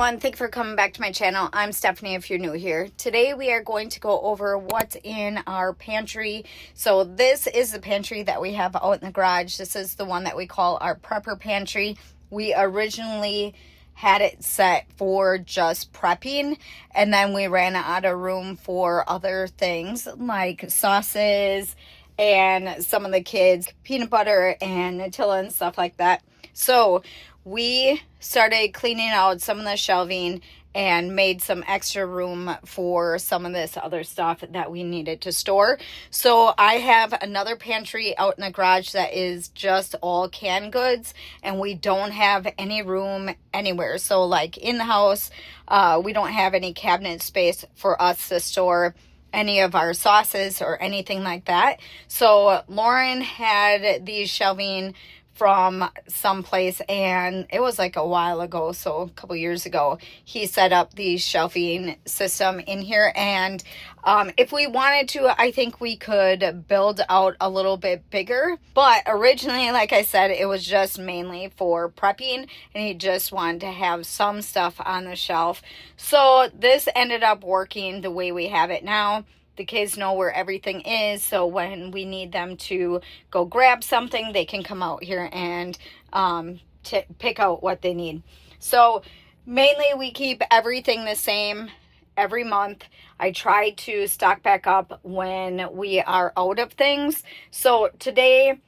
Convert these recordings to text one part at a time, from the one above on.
everyone, thank you for coming back to my channel. I'm Stephanie if you're new here. Today we are going to go over what's in our pantry. So this is the pantry that we have out in the garage. This is the one that we call our prepper pantry. We originally had it set for just prepping, and then we ran out of room for other things like sauces and some of the kids' peanut butter and Nutella and stuff like that. So we started cleaning out some of the shelving and made some extra room for some of this other stuff that we needed to store. So I have another pantry out in the garage that is just all canned goods, and we don't have any room anywhere. So like in the house, we don't have any cabinet space for us to store any of our sauces or anything like that. So Lauren had these shelving from someplace, and it was like a while ago, so a couple years ago, he set up the shelving system in here. And if we wanted to, I think we could build out a little bit bigger, but originally, like I said, it was just mainly for prepping, and he just wanted to have some stuff on the shelf. So this ended up working the way we have it now. The kids know where everything is, so when we need them to go grab something, they can come out here and pick out what they need. So mainly we keep everything the same every month. I try to stock back up when we are out of things. So today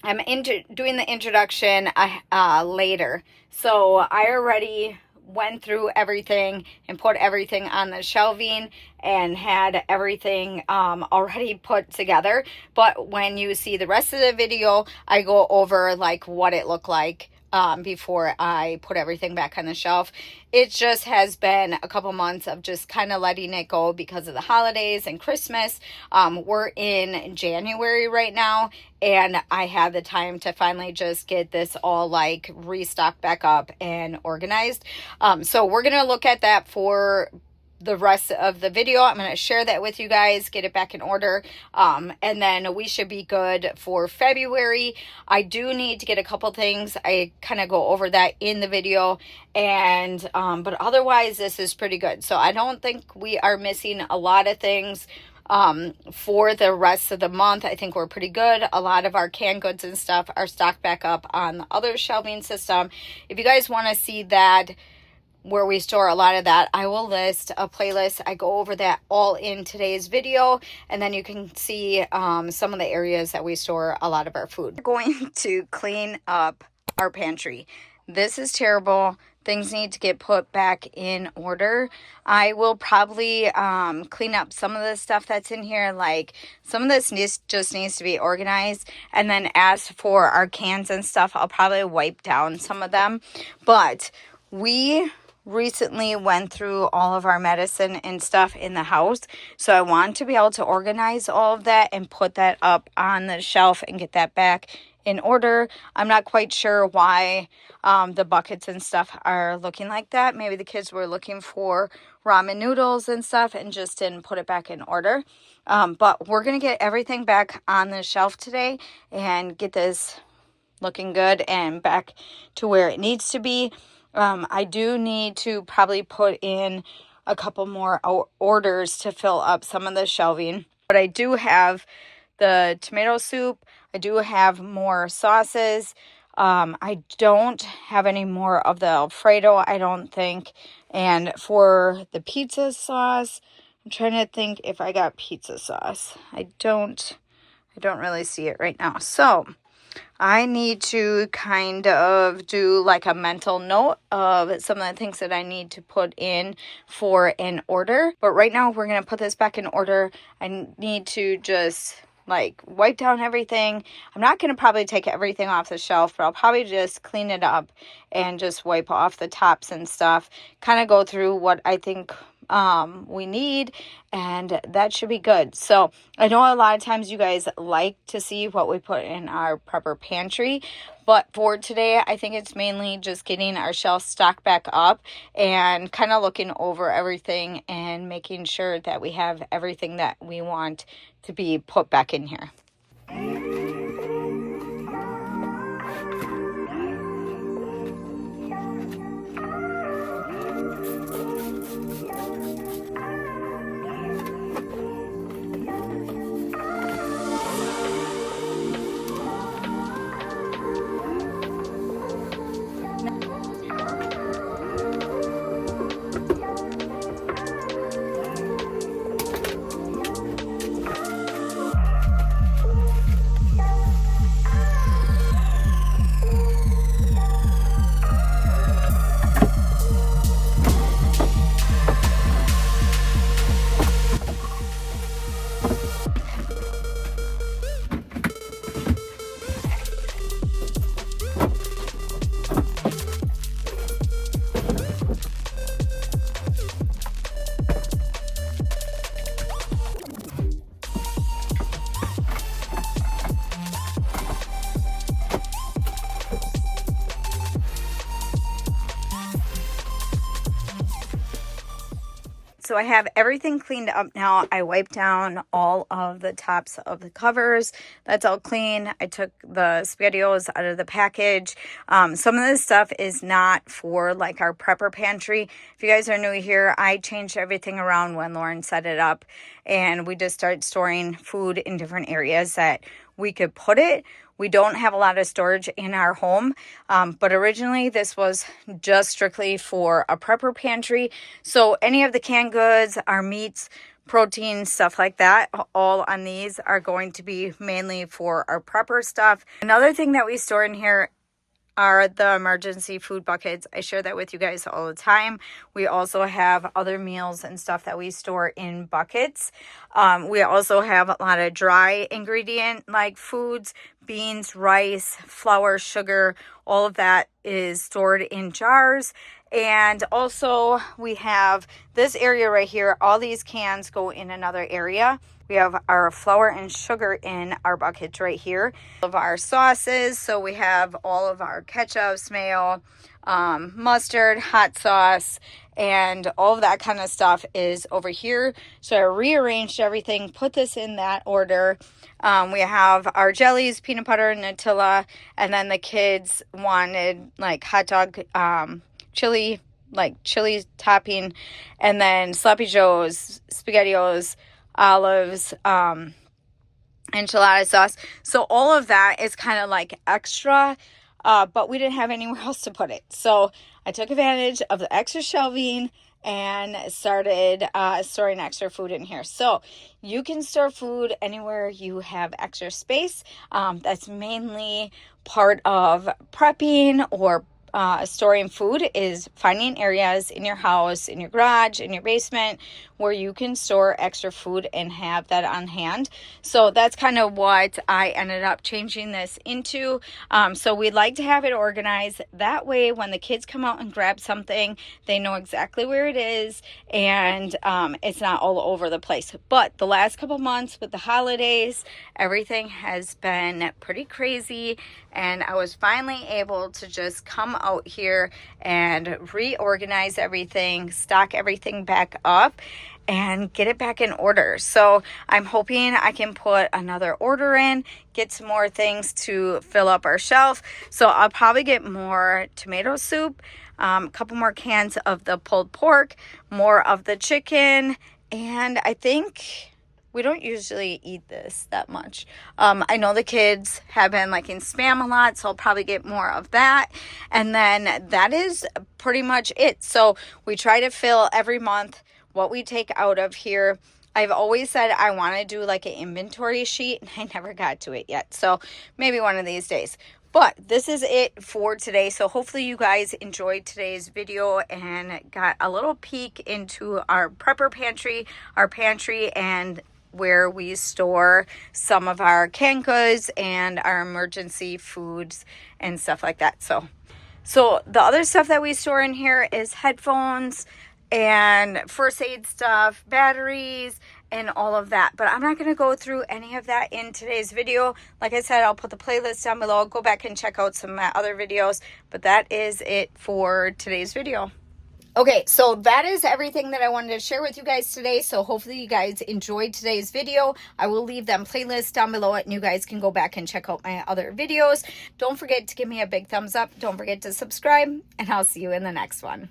I'm doing the introduction later. So I already went through everything and put everything on the shelving and had everything already put together. But when you see the rest of the video, I go over like what it looked like before I put everything back on the shelf. It just has been a couple months of just kind of letting it go because of the holidays and Christmas. We're in January right now, and I have the time to finally just get this all like restocked back up and organized. So we're going to look at that for the rest of the video. I'm going to share that with you guys, get it back in order, and then we should be good for February. I do need to get a couple things. I kind of go over that in the video, and but otherwise this is pretty good. So I don't think we are missing a lot of things for the rest of the month. I think we're pretty good. A lot of our canned goods and stuff are stocked back up on the other shelving system. If you guys want to see that, where we store a lot of that, I will list a playlist. I go over that all in today's video, and then you can see some of the areas that we store a lot of our food. We're going to clean up our pantry. This is terrible. Things need to get put back in order. I will probably clean up some of the stuff that's in here. Like some of this just needs to be organized. And then as for our cans and stuff, I'll probably wipe down some of them. But we recently went through all of our medicine and stuff in the house, so I want to be able to organize all of that and put that up on the shelf and get that back in order. I'm not quite sure why the buckets and stuff are looking like that. Maybe the kids were looking for ramen noodles and stuff and just didn't put it back in order. But we're gonna get everything back on the shelf today and get this looking good and back to where it needs to be. I do need to probably put in a couple more orders to fill up some of the shelving. But I do have the tomato soup. I do have more sauces. I don't have any more of the Alfredo, I don't think. And for the pizza sauce, I'm trying to think if I got pizza sauce. I don't really see it right now. So I need to kind of do like a mental note of some of the things that I need to put in for an order. But right now we're going to put this back in order. I need to just like wipe down everything. I'm not going to probably take everything off the shelf, but I'll probably just clean it up and just wipe off the tops and stuff. Kind of go through what I think we need, and that should be good. So I know a lot of times you guys like to see what we put in our prepper pantry, but for today I think it's mainly just getting our shelves stocked back up and kind of looking over everything and making sure that we have everything that we want to be put back in here. So I have everything cleaned up now. I wiped down all of the tops of the covers. That's all clean. I took the SpaghettiOs out of the package. Some of this stuff is not for like our prepper pantry. If you guys are new here, I changed everything around when Lauren set it up, and we just started storing food in different areas that we could put it. We don't have a lot of storage in our home, but originally this was just strictly for a prepper pantry. So any of the canned goods, our meats, protein, stuff like that, all on these are going to be mainly for our prepper stuff. Another thing that we store in here are the emergency food buckets. I share that with you guys all the time. We also have other meals and stuff that we store in buckets. We also have a lot of dry ingredient like foods, beans, rice, flour, sugar, all of that is stored in jars. And also we have this area right here. All these cans go in another area. We have our flour and sugar in our buckets right here. All of our sauces. So we have all of our ketchups, mayo, mustard, hot sauce, and all of that kind of stuff is over here. So I rearranged everything, put this in that order. We have our jellies, peanut butter, Nutella, and then the kids wanted like hot dog, chili, like chili topping, and then sloppy joes, SpaghettiOs, olives, enchilada sauce. So all of that is kind of like extra, but we didn't have anywhere else to put it. So I took advantage of the extra shelving and started storing extra food in here. So you can store food anywhere you have extra space. That's mainly part of prepping or storing food, is finding areas in your house, in your garage, in your basement, where you can store extra food and have that on hand. So that's kind of what I ended up changing this into. So we'd like to have it organized. That way, when the kids come out and grab something, they know exactly where it is, and it's not all over the place. But the last couple months with the holidays, everything has been pretty crazy, and I was finally able to just come out here and reorganize everything, stock everything back up, and get it back in order. So I'm hoping I can put another order in, get some more things to fill up our shelf. So I'll probably get more tomato soup, a couple more cans of the pulled pork, more of the chicken, and I think we don't usually eat this that much. I know the kids have been liking Spam a lot, so I'll probably get more of that. And then that is pretty much it. So we try to fill every month what we take out of here. I've always said I want to do like an inventory sheet, and I never got to it yet. So maybe one of these days. But this is it for today. So hopefully you guys enjoyed today's video and got a little peek into our prepper pantry, our pantry, and where we store some of our canned goods and our emergency foods and stuff like that. So the other stuff that we store in here is headphones and first aid stuff, batteries, and all of that. But I'm not going to go through any of that in today's video. Like I said, I'll put the playlist down below. Go back and check out some of my other videos. But that is it for today's video. Okay, so that is everything that I wanted to share with you guys today. So hopefully you guys enjoyed today's video. I will leave them playlists down below, and you guys can go back and check out my other videos. Don't forget to give me a big thumbs up. Don't forget to subscribe, and I'll see you in the next one.